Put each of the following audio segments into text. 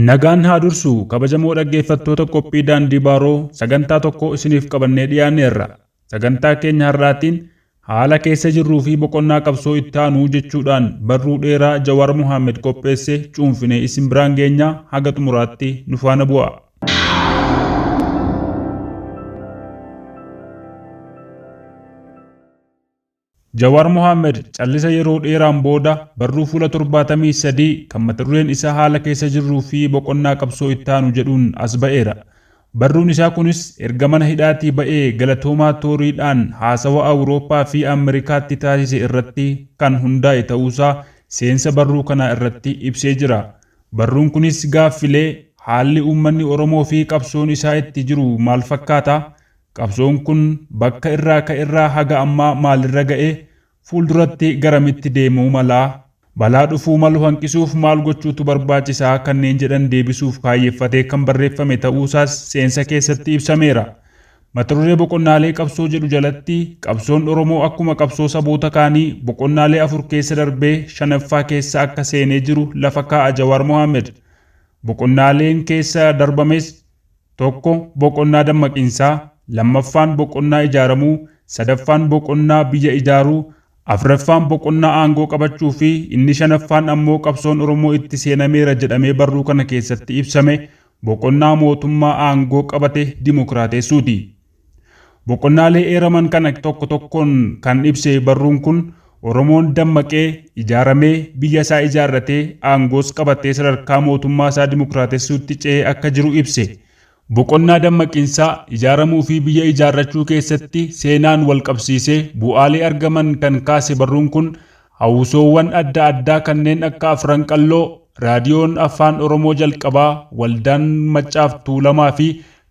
Nagaan haa dursu kabajamoo dhaggeeffattoota qophii daandii baaroo sagantaa tokko isiniif qabannee dhiyaanneerra. Sagantaa keenya har'aatiin haala keessa jirruu fi boqonnaa qabsoo itti aanuu jechuudhaan barruu dheeraa Jawaar Mohaammed qopheesse cuunfinee isin biraan geenyaa haga xumuraatti nu faana bu'a. Jawaar Mohaammed callisa yeroo dheeraan booda barruu fuula 73 kan mata dureen isaa haala keessa jirruu fi boqonnaa qabsoo itti aanu jedhuun as ba'eera. Barruun isaa kunis erga mana hidhaatii ba'ee galatoomaa tooriidhaan haasawa Awurooppaa fi Ameerikaatti taasise irratti kan hundaa'e ta'uusaa seensa barruu kanaa irratti ibsee jira. Barruun kunis gaaffilee haalli uummanni Oromoo fi qabsoon isaa itti jiru maal fakkaata? Qabsoon kun bakka irraa ka'erraa haga ammaa maalirra ga'e? Fuulduratti garamitti deemuu malaa? Balaa dhufuu malu hanqisuuf maal gochuutu barbaachisaa kanneen jedhan deebisuuf kaayeffatee kan barreeffame ta'uusaas seensa keessatti ibsameera. Mata duree boqonnaalee qabsoo jedhu jalatti qabsoon Oromoo akkuma qabsoo saboota kaanii boqonnaalee 4 keessa darbee 5ffaa keessa akka seenee jiru lafa kaa'a Jawaar Mohaammed. Boqonnaaleen keessa darbames 1 boqonnaa dammaqinsaa, 2ffaan boqonnaa ijaaramuu, 3ffaan boqonnaa biyya ijaaruu, 4ffaan boqonnaa aangoo qabachuu fi inni 5ffaan ammoo qabsoon Oromoo itti seenameera jedhamee barruu kana keessatti ibsame boqonnaa mootummaa aangoo qabate dimokiraatessuuti. Boqonnaalee eeraman kana tokko tokkoon kan ibse barruun kun Oromoon dammaqee ijaaramee biyya isaa ijaarratee aangoos qabatee sadarkaa mootummaa isaa dimokiraatessuutti ce'ee akka jiru ibse. Boqonnaa dammaqinsaa ijaaramuu fi biyya ijaarrachuu keessatti seenaan wal qabsiisee bu'aalee argaman kan kaase barruun kun hawwisoowwan adda addaa kanneen akka Afran Qalloo, raadiyoon afaan Oromoo jalqabaa, waldaan Maccaaf Tuulamaa fi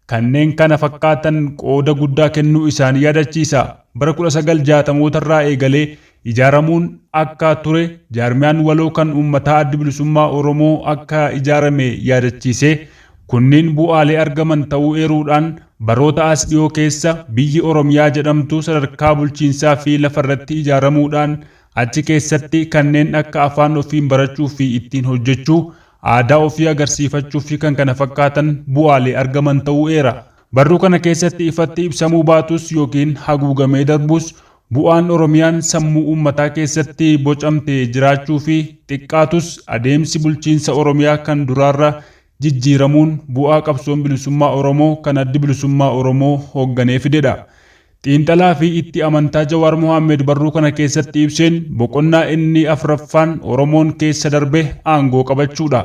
kanneen kana fakkaatan qooda guddaa kennuu isaanii yaadachiisa. Bara 1960 irraa eegalee ijaaramuun akka ture jaarmiyaan waloo kan uummataa adda bilisummaa Oromoo akka ijaarame yaadachiise. Kunniin bu'aalee argaman ta'uu eeruudhaan baroota as dhiyoo keessa biyyi Oromiyaa jedhamtu sadarkaa bulchiinsaa fi lafarratti ijaaramuudhaan achi keessatti kanneen akka afaan ofiin barachuu fi ittiin hojjechuu, aadaa ofii agarsiifachuu fi kan kana fakkaatan bu'aalee argaman ta'uu eera. Barruu kana keessatti ifatti ibsamuu baatus yookiin haguugamee darbus bu'aan Oromiyaan sammuu uummataa keessatti bocamte jiraachuu fi xiqqaatus adeemsi bulchiinsa Oromiyaa kan duraarra jijjiiramuun bu'aa qabsoon bilisummaa Oromoo kan addi bilisummaa Oromoo hoogganee fidedha. Xiinxalaa fi itti amantaa Jawaar Mohaammed barruu kana keessatti ibseen boqonnaa inni 4ffaan Oromoon keessa darbe aangoo qabachuudha.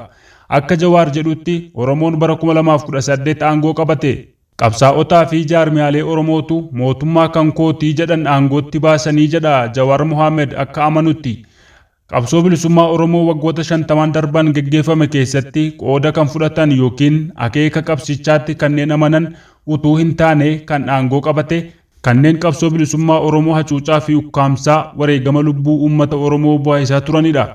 Akka Jawaar jedhutti Oromoon bara 2018 aangoo qabate. Qabsaa'otaa fi jaarmiyaalee Oromootu mootummaa kan kootii jedhan aangootti baasanii jedha Jawaar Mohaammed akka amanutti. Qabsoo bilisummaa Oromoo waggoota 50 darban geggeeffame keessatti qooda kan fudhatan yookiin akeeka qabsichaatti kanneen amanan utuu hin taane kan aangoo qabate kanneen qabsoo bilisummaa Oromoo hacuucaa fi ukkaamsaa wareegama lubbuu uummata Oromoo bu'aa turanidha.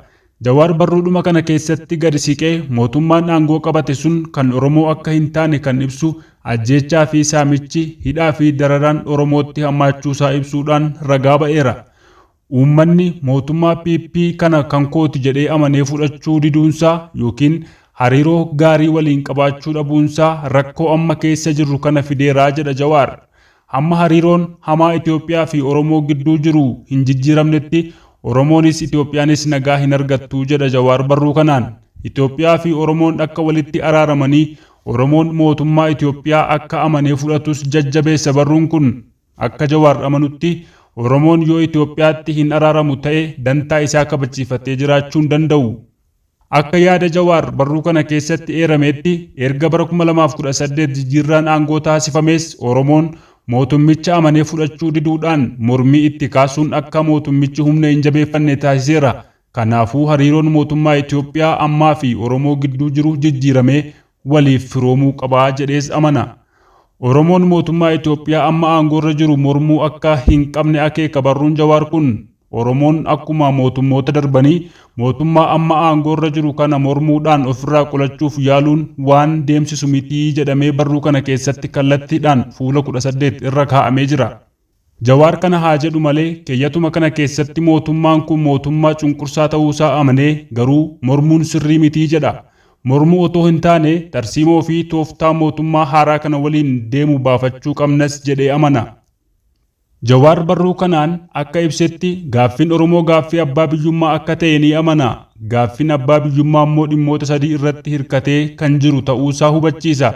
Jawaar barruudhuma kana keessatti gadi siqee mootummaan aangoo qabate sun kan Oromoo akka hin taane kan ibsu ajjeechaa fi saamichi hidhaa fi dararaan Oromootti hammaachuusaa ibsuudhaan ragaa ba'eera. Uummanni mootummaa PP kana kan kooti jedhee amanee fudhachuu diduunsaa yookiin hariiroo gaarii waliin qabaachuu dhabuunsaa rakkoo amma keessa jirru kana fideeraa jedha Jawaar. Hamma hariiroon hamaa Itoophiyaa fi Oromoo gidduu jiru hin jijjiiramnetti Oromoonis Itoophiyaanis nagaa hin argattu jedha Jawaar barruu kanaan. Itoophiyaa fi Oromoon akka walitti araaramanii Oromoon mootummaa Itoophiyaa akka amanee fudhatus jajjabeessa barruun kun. Akka Jawaar amanutti Oromoon yoo Itoophiyaatti hin araaramu ta'e dantaa isaa kabachiifatee jiraachuu hin danda'u. Akka yaada Jawaar barruu kana keessatti eerametti erga bara 2018 jijjiirraan aangoo taasifames Oromoon mootummicha amanee fudhachuu diduudhaan mormii itti kaasuun akka mootummichi humna hin jabeeffanne taasiseera. Kanaafuu hariiroon mootummaa Itoophiyaa ammaa fi Oromoo gidduu jiru jijjiiramee waliif firoomuu qabaa jedhees amana. Oromoon mootummaa Itoophiyaa amma aangoorra jiru mormuu akka hin qabne akeeka barruun Jawaar kun. Oromoon akkuma mootummoota darbanii mootummaa amma aangoorra jiru kana mormuudhaan ofirraa qolachuuf yaaluun waan deemsisu mitii jedhamee barruu kana keessatti kallattiidhaan fuula 18 irra kaa'amee jira. Jawaar kana haa jedhu malee keeyyatuma kana keessatti mootummaan kun mootummaa cunqursaa ta'uusaa amanee garuu mormuun sirrii mitii jedha. Mormuu otoo hin taane tarsiimoo fi tooftaa mootummaa haaraa kana waliin deemu baafachuu qabnas jedhee amana. Jawaar barruu kanaan akka ibsetti gaaffiin Oromoo gaaffii abbaa biyyummaa akka ta'e ni amana. Gaaffiin abbaa biyyummaa immoo dhimmoota sadii irratti hirkatee kan jiru ta'uusaa hubachiisa.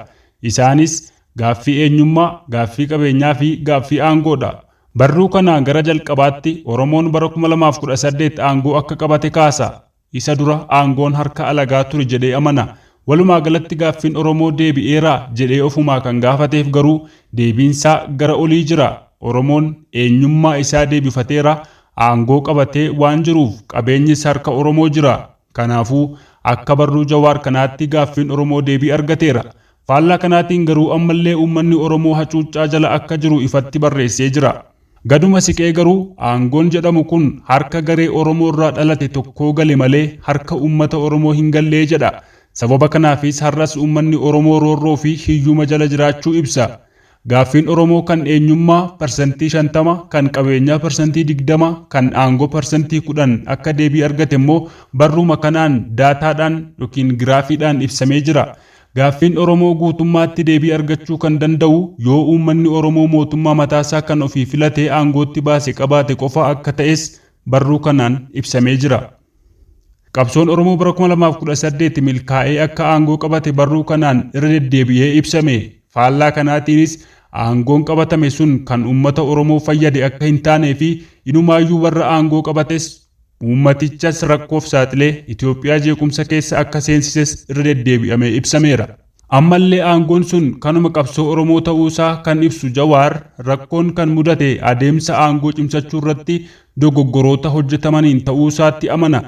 Isaanis gaaffii eenyummaa, gaaffii qabeenyaa fi gaaffii aangoodha. Barruu kanaan gara jalqabaatti Oromoon bara 2018 aangoo akka qabate kaasa. Isa dura aangoon harka alagaa ture jedhee amana. Walumaa galatti gaaffiin Oromoo deebi'eera jedhee ofumaa kan gaafateef garuu deebiinsaa gara olii jira. Oromoon eenyummaa isaa deebifateera, aangoo qabatee waan jiruuf qabeenyis harka Oromoo jira. Kanaafuu akka barruu Jawaar kanaatti gaaffiin Oromoo deebii argateera. Faallaa kanaatiin garuu ammallee uummanni Oromoo hacuuccaa jala akka jiru ifatti barreessee jira. Gaduma siqee garuu aangoon jedhamu kun harka garee Oromoo irraa dhalate tokkoo gale malee harka uummata Oromoo hin gallee jedha. Sababa kanaafis har'as uummanni Oromoo roorroo fi hiyyuma jala jiraachuu ibsa. Gaaffiin Oromoo kan eenyummaa parsantii 50, kan qabeenyaa parsantii 20, kan aangoo parsantii 10 akka deebii argate immoo barruma kanaan daataadhaan yookiin giraafiidhaan ibsamee jira. Gaaffiin Oromoo guutummaatti deebii argachuu kan danda'u yoo uummanni Oromoo mootummaa mataasaa kan ofii filatee aangootti baase qabaate qofa akka ta'es barruu kanaan ibsamee jira. Qabsoon Oromoo bara 2018 milkaa'ee akka aangoo qabate barruu kanaan irra deddeebi'ee ibsame. Faallaa kanaatiinis aangoon qabatame sun kan uummata Oromoo fayyade akka hin taanee fi inumaayyuu warra aangoo qabates uummatichas rakkoof saaxilee Itoophiyaa jeequmsa keessa akka seensises irra deddeebi'amee ibsameera. Ammallee aangoon sun kanuma qabsoo Oromoo ta'uusaa kan ibsu Jawaar rakkoon kan mudate adeemsa aangoo cimsachuu irratti dogoggoroota hojjetamaniin ta'uusaatti amana.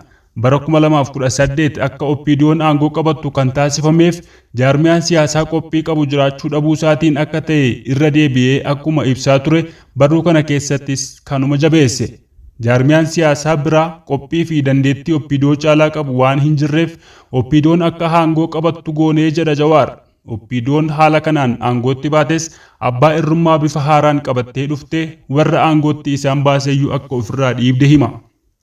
Bara 2018 akka OPDO'n aangoo qabattu kan taasifameef jaarmiyaan siyaasaa qophii qabu jiraachuu dhabuu isaatiin akka ta'e irra deebi'ee akkuma ibsaa ture barruu kana keessattis kanuma jabeesse. Jaarmiyaan siyaasaa biraa qophii fi dandeettii OPDO caalaa qabu waan hin jirreef OPDO'n akka aangoo qabattu goonee jedha Jawaar. OPDO'n haala kanaan aangootti baates abbaa irrummaa bifa haaraan qabattee dhufte warra aangootti isaan baaseyyuu akka ofirraa dhiibde hima.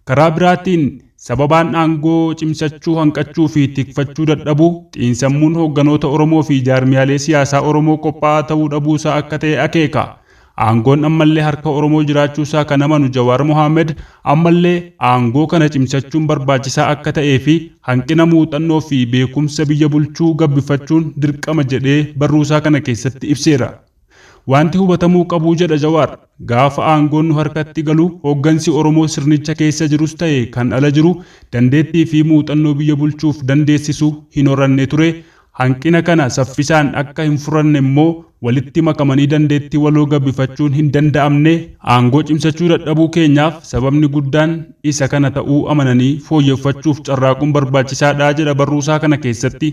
Karaa biraatiin sababaan aangoo cimsachuu hanqachuu fi tikfachuu dadhabuu xiinsammuun hoogganoota Oromoo fi jaarmiyaalee siyaasaa Oromoo qophaa'aa ta'uu dhabuusaa akka ta'e akeeka. Aangoon ammallee harka Oromoo jiraachuusaa kan amanu Jawaar Mohaammed ammallee aangoo kana cimsachuun barbaachisaa akka ta'ee fi hanqina muuxannoo fi beekumsa biyya bulchuu gabbifachuun dirqama jedhee barruusaa kana keessatti ibseera. Wanti hubatamuu qabu jedha Jawaar gaafa aangoon nu harkatti galu hooggansi Oromoo sirnicha keessa jirus ta'e kan ala jiru dandeettii fi muuxannoo biyya bulchuuf dandeessisu hin horanne ture. Hanqina kana saffisaan akka hin furanne immoo walitti makamanii dandeettii waloo gabbifachuun hin danda'amne aangoo cimsachuu dadhabuu keenyaaf sababni guddaan isa kana ta'uu amananii fooyyeffachuuf carraaquun barbaachisaadha jedha barruusaa kana keessatti.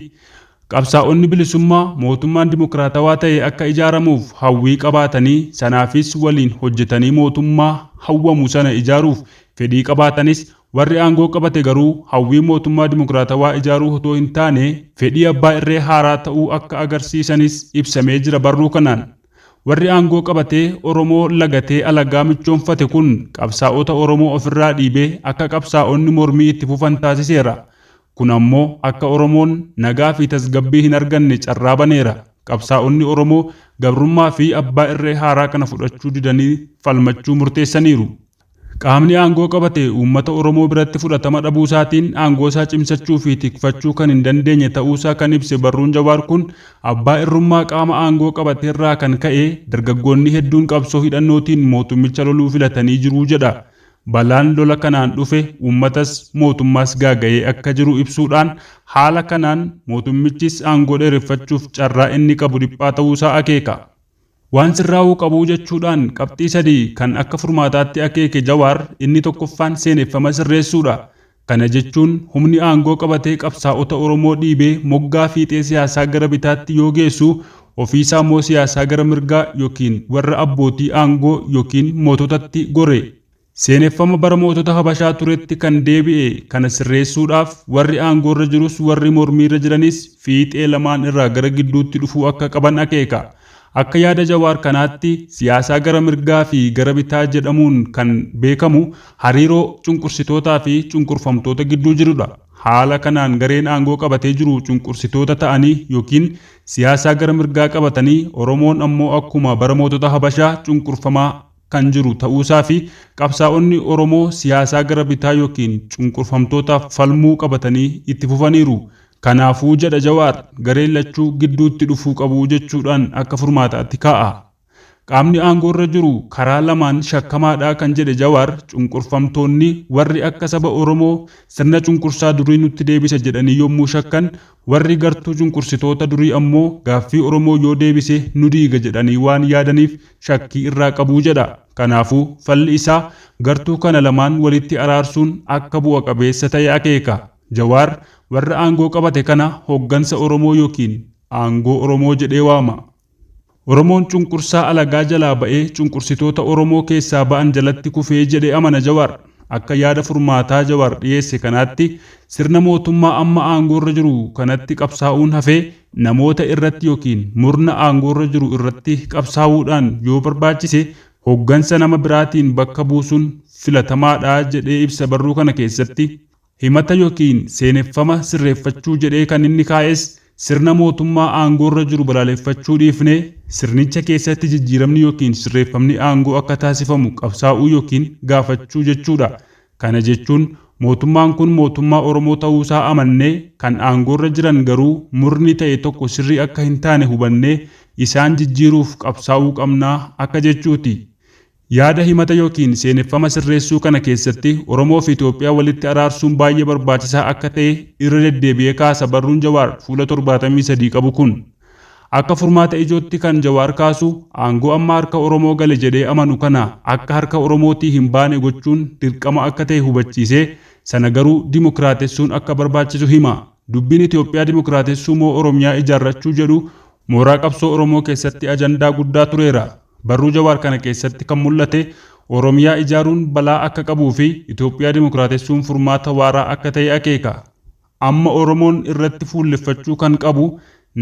Qabsaa'onni bilisummaa mootummaan dimokiraatawaa ta'e akka ijaaramuuf hawwii qabaatanii sanaafis waliin hojjetanii mootummaa hawwamu sana ijaaruuf fedhii qabaatanis warri aangoo qabate garuu hawwii mootummaa dimokiraatawaa ijaaruu otoo hin taane fedhii abbaa irree haaraa ta'uu akka agarsiisanis ibsamee jira barruu kanaan. Warri aangoo qabatee Oromoo lagatee alagaa michoonfate kun qabsaa'ota Oromoo ofirraa dhiibee akka qabsaa'onni mormii itti fufan taasiseera. Kun ammoo akka Oromoon nagaa fi tasgabbii hin arganne carraa baneera. Qabsaa'onni Oromoo gabrummaa fi abbaa irree haaraa kana fudhachuu didanii falmachuu murteessaniiru. Qaamni aangoo qabate uummata Oromoo biratti fudhatama dhabuusaatiin aangoo isaa cimsachuu fi tikfachuu kan hin dandeenye ta'uusaa kan ibse barruun Jawaar kun abbaa irrummaa qaama aangoo qabateerraa kan ka'e dargaggoonni hedduun qabsoo hidhannootiin mootummicha loluu filatanii jiru jedha. Balaan lola kanaan dhufe uummatas mootummaas gaaga'ee akka jiru ibsuudhaan haala kanaan mootummichis aangoo dheereffachuuf carraa inni qabu dhiphaa ta'uusaa akeeka. Waan sirraa'uu qabu jechuudhaan qabxii sadii kan akka furmaataatti akeeke Jawaar inni tokkoffaan seeneffama sirreessuudha. Kana jechuun humni aangoo qabatee qabsaa'ota Oromoo dhiibee moggaa fiixee siyaasaa gara bitaatti yoo geessu ofiisaa immoo siyaasaa gara mirgaa yookiin warra abbootii aangoo yookiin moototatti gore. Seeneffama bara mootota Habashaa turetti kan deebi'e kana sirreessuudhaaf warri aangoo irra jirus warri mormii irra jiranis fiixee lamaan irraa gara gidduutti dhufuu akka qaban akeeka. Akka yaada Jawaar kanaatti siyaasaa gara mirgaa fi gara bitaa jedhamuun kan beekamu hariiroo cunqursitootaa fi cunqurfamtoota gidduu jirudha. haala kanaan gareen aangoo qabatee jiru cunqursitoota ta'anii yookiin siyaasaa gara mirgaa qabatanii Oromoon ammoo akkuma bara mootota Habashaa cunqurfamaa kan jiru ta'uusaa fi qabsaa'onni Oromoo siyaasaa gara bitaa yookiin cunqurfamtootaaf falmuu qabatanii itti fufaniiru. Kanaafuu jedha Jawaar gareen lachuu gidduutti dhufuu qabu jechuudhaan akka furmaataatti kaa'a. Qaamni aangoo irra jiru karaa lamaan shakkamaadha kan jedhe Jawaar cunqurfamtoonni warri akka saba Oromoo sirna cunqursaa durii nutti deebisa jedhanii yommuu shakkan warri gartuu cunqursitoota durii ammoo gaaffii Oromoo yoo deebise nu diiga jedhanii waan yaadaniif shakkii irraa qabuu jedha. Kanaafuu falli isaa gartuu kana lamaan walitti araarsuun akka bu'a qabeessa ta'e akeeka. Jawaar warra aangoo qabate kana hoggansa Oromoo yookiin aangoo Oromoo jedhee waama. Oromoon cunqursaa alagaa jalaa ba'ee cunqursitoota Oromoo keessaa ba'an jalatti kufee jedhee amana Jawaar. Akka yaada furmaataa Jawaar dhiyeesse kanaatti sirna mootummaa amma aangoo irra jiru kanatti qabsaa'uun hafee namoota irratti yookiin murna aangoo irra jiru irratti qabsaa'uudhaan yoo barbaachise hoggansa nama biraatiin bakka buusuun filatamaadha jedhee ibsa barruu kana keessatti. Himata yookiin seeneffama sirreeffachuu jedhee kan inni kaa'es sirna mootummaa aangoo irra jiru balaaleffachuu dhiifnee sirnicha keessatti jijjiiramni yookiin sirreeffamni aangoo akka taasifamu qabsaa'uu yookiin gaafachuu jechuudha. Kana jechuun mootummaan kun mootummaa Oromoo ta'uusaa amannee kan aangoo irra jiran garuu murni ta'e tokko sirrii akka hin taane hubannee isaan jijjiiruuf qabsaa'uu qabnaa akka jechuuti. Yaada himata yookiin seeneffama sirreessuu kana keessatti Oromoo fi Itoophiyaa walitti araarsuun baay'ee barbaachisaa akka ta'e irra deddeebi'ee kaasa barruun Jawaar fuula 73 qabu kun. Akka furmaata ijootti kan Jawaar kaasu aangoo amma harka Oromoo gale jedhee amanu kana akka harka Oromootii hin baane gochuun dirqama akka ta'e hubachiisee sana garuu dimokiraatessuun akka barbaachisu hima. Dubbiin Itoophiyaa dimokiraatessuu moo Oromiyaa ijaarrachuu jedhu mooraa qabsoo Oromoo keessatti ajandaa guddaa tureera. Barruu Jawaar kana keessatti kan mul'ate Oromiyaa ijaaruun balaa akka qabuu fi Itoophiyaa dimokiraatessuun furmaata waaraa akka ta'e akeeka. Amma Oromoon irratti fuulleffachuu kan qabu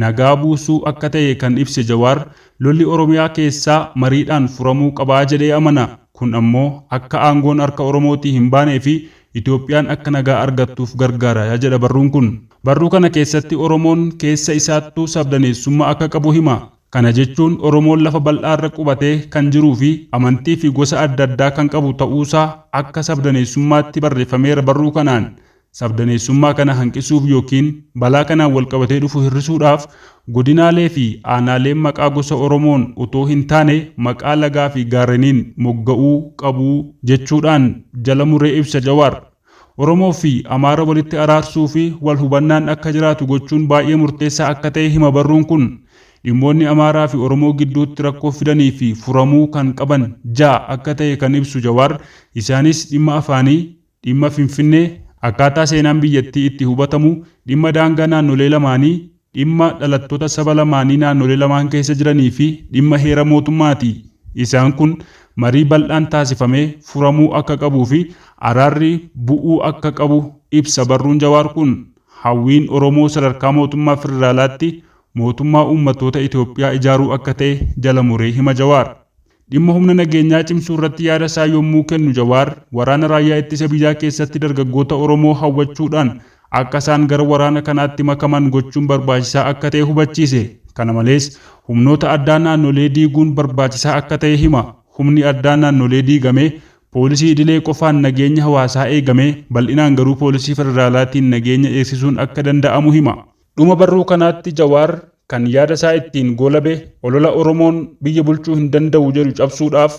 nagaa buusuu akka ta'e kan ibse Jawaar lolli Oromiyaa keessaa mariidhaan furamuu qabaa jedhee amana. Kun ammoo akka aangoon harka Oromootii hin baanee fi Itoophiyaan akka nagaa argattuuf gargaara jedha barruun kun. Barruu kana keessatti Oromoon keessa isaattuu sabdaneessummaa akka qabu hima. Kana jechuun Oromoon lafa bal'aarra qubatee kan jiruu fi amantii fi gosa adda addaa kan qabu ta'uusaa akka sabdaneessummaatti barreeffameera barruu kanaan. Sabdaneessummaa kana hanqisuuf yookiin balaa kanaan walqabatee dhufu hir'isuudhaaf godinaalee fi aanaaleen maqaa gosa Oromoon otoo hin taane maqaa lagaa fi gaarreniin mogga'uu qabu jechuudhaan jala muree ibsa Jawaar. Oromoo fi Amaara walitti araarsuu fi wal hubannaan akka jiraatu gochuun baay'ee murteessaa akka ta'e hima barruun kun. Dhimmoonni Amaaraa fi Oromoo gidduutti rakkoo fidanii fi furamuu kan qaban 6 akka ta'e kan ibsu Jawaar isaanis dhimma afaanii, dhimma Finfinnee, akkaataa seenaan biyyattii itti hubatamu, dhimma daangaa naannolee lamaanii, dhimma dhalattoota saba lamaanii naannolee lamaan keessa jiranii fi dhimma heera mootummaati. Isaan kun marii bal'aan taasifamee furamuu akka qabuu fi araarri bu'uu akka qabu ibsa barruun Jawaar kun. Hawwiin Oromoo sadarkaa mootummaa federaalaatti mootummaa uummattoota Itoophiyaa ijaaruu akka ta'e jala muree hima Jawaar. Dhimma humna nageenyaa cimsuu irratti yaada isaa yommuu kennu Jawaar waraana raayyaa ittisa biyyaa keessatti dargaggoota Oromoo hawwachuudhaan akka isaan gara waraana kanaatti makaman gochuun barbaachisaa akka ta'e hubachiise. Kana malees humnoota addaa naannolee diiguun barbaachisaa akka ta'e hima. Humni addaa naannolee diigame poolisii idilee qofaan nageenya hawaasaa eegame bal'inaan garuu poolisii federaalaatiin nageenya eegsisuun akka danda'amu hima. Dhuma barruu kanaatti Jawaar kan yaada isaa ittiin goolabe olola Oromoon biyya bulchuu hin danda'u jedhu cabsuudhaaf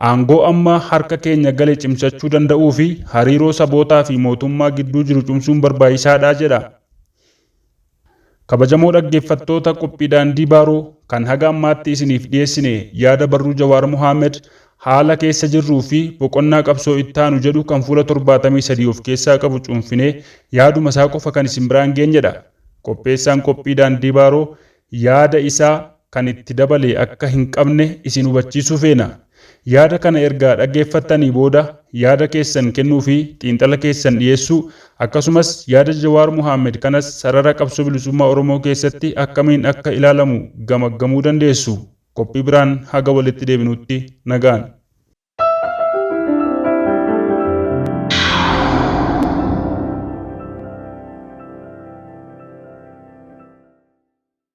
aangoo amma harka keenya gale cimsachuu danda'uu fi hariiroo sabootaa fi mootummaa gidduu jiru cimsuun barbaachisaadha jedha. Kabajamoo dhaggeeffattoota qophii daandii baaroo kan haga ammaatti isiniif dhiyeessine yaada barruu Jawaar Mohaammed haala keessa jirruu fi boqonnaa qabsoo ittaanu jedhu kan fuula 73 of keessaa qabu cuunfinee yaaduma isaa qofa kan isin biraan geenyedha. Qopheessaan qophii daandii baaroo yaada isaa kan itti dabale akka hin qabne isin hubachiisuu feena. Yaada kana ergaa dhaggeeffattanii booda yaada keessan kennuu fi xiinxala keessan dhiyeessuu akkasumas yaada Jawaar Mohaammed kanas sarara qabsoo bilisummaa Oromoo keessatti akkamiin akka ilaalamu gamaggamuu dandeessu. Qophii biraan haga walitti deebinutti nagaan.